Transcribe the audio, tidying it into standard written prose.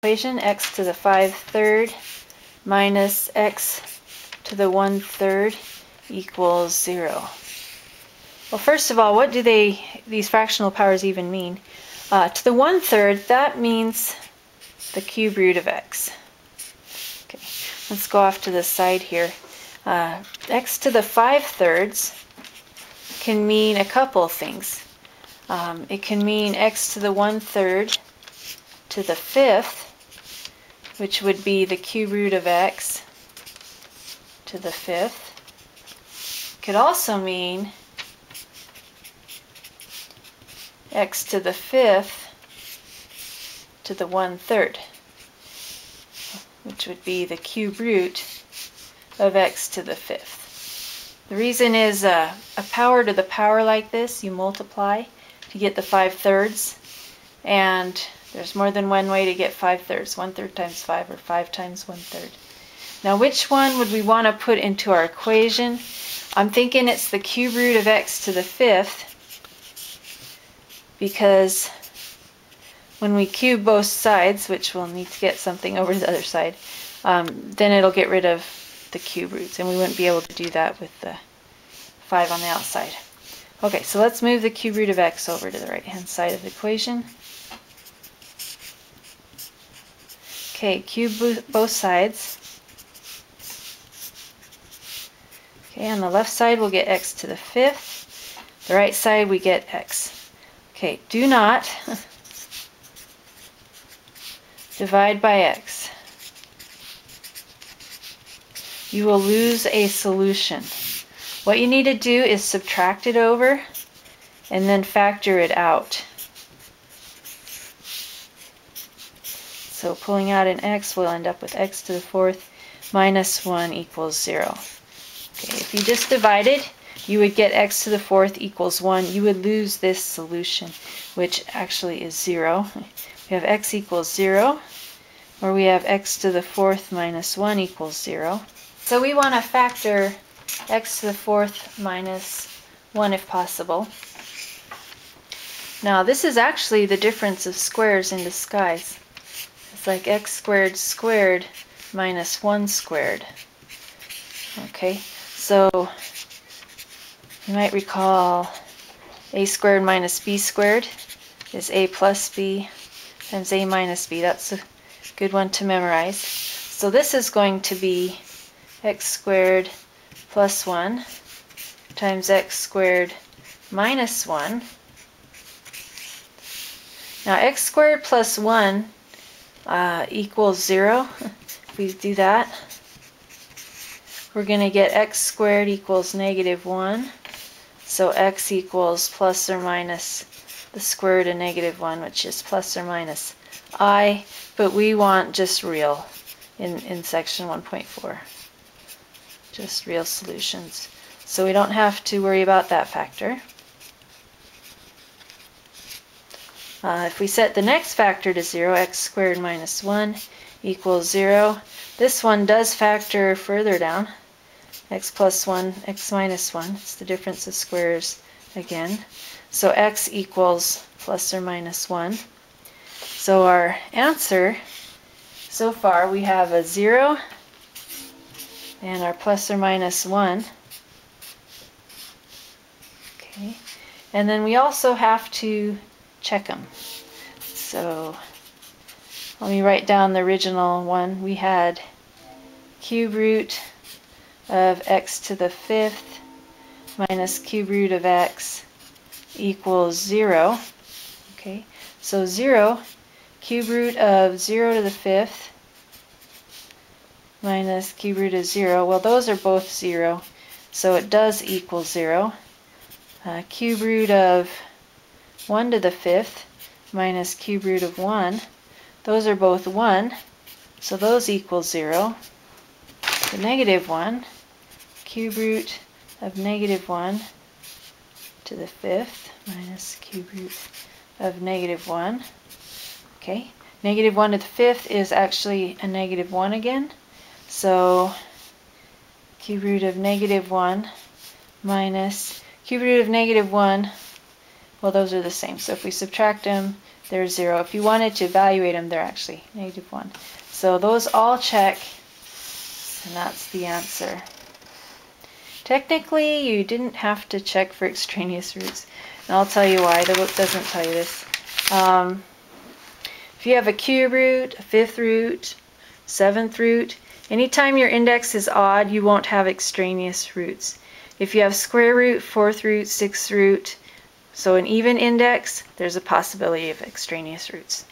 equation, x to the 5/3 minus x to the 1/3 equals 0. Well, first of all, what do these fractional powers even mean? To the 1/3, that means the cube root of x. Okay, let's go off to the side here. X to the 5/3 can mean a couple of things. It can mean x to the 1/3 to the 5th, which would be the cube root of x to the 5th. It could also mean x to the 5th to the 1/3, which would be the cube root of x to the 5th. The reason is a power to the power like this, you multiply to get the 5/3, and there's more than one way to get 5/3, 1/3 times 5 or 5 times 1/3. Now which one would we want to put into our equation? I'm thinking it's the cube root of x to the 5th, because when we cube both sides, which we'll need to get something over to the other side, then it'll get rid of the cube roots, and we wouldn't be able to do that with the 5 on the outside. Okay, so let's move the cube root of x over to the right-hand side of the equation. Okay, cube both sides. Okay, on the left side we'll get x to the 5th. The right side we get x. Okay, do not divide by x. You will lose a solution. What you need to do is subtract it over and then factor it out. So pulling out an x, we'll end up with x to the 4th minus 1 equals 0. Okay, if you just divided, you would get x to the 4th equals 1. You would lose this solution, which actually is 0. We have x equals 0, or we have x to the 4th minus 1 equals 0. So we want to factor x to the 4th minus 1 if possible. Now this is actually the difference of squares in disguise. It's like x squared squared minus 1 squared. Okay, so you might recall a squared minus b squared is a plus b times a minus b. That's a good one to memorize. So this is going to be x squared plus 1 times x squared minus 1. Now x squared plus 1 equals 0. If we do that, we're going to get x squared equals negative 1. So x equals plus or minus the square root of negative 1, which is plus or minus I, but we want just real in section 1.4. Just real solutions. So we don't have to worry about that factor. If we set the next factor to 0, x squared minus 1 equals 0. This one does factor further down. X plus 1, x minus 1. It's the difference of squares again. So x equals plus or minus 1. So our answer, so far we have a 0 and our plus or minus 1. Okay, and then we also have to check them. So let me write down the original one. We had cube root of x to the 5th minus cube root of x equals 0. Okay, so 0, cube root of 0 to the 5th minus cube root of 0. Well, those are both 0, so it does equal 0. Cube root of 1 to the 5th minus cube root of 1. Those are both 1, so those equal 0. The negative 1, cube root of negative 1 to the 5th minus cube root of negative 1. Okay, negative 1 to the 5th is actually a negative 1 again. So cube root of negative 1 minus cube root of negative 1, well, those are the same. So if we subtract them, they're 0. If you wanted to evaluate them, they're actually -1. So those all check, and that's the answer. Technically, you didn't have to check for extraneous roots. And I'll tell you why. The book doesn't tell you this. If you have a cube root, a fifth root, seventh root, anytime your index is odd, you won't have extraneous roots. If you have square root, fourth root, sixth root, so an even index, there's a possibility of extraneous roots.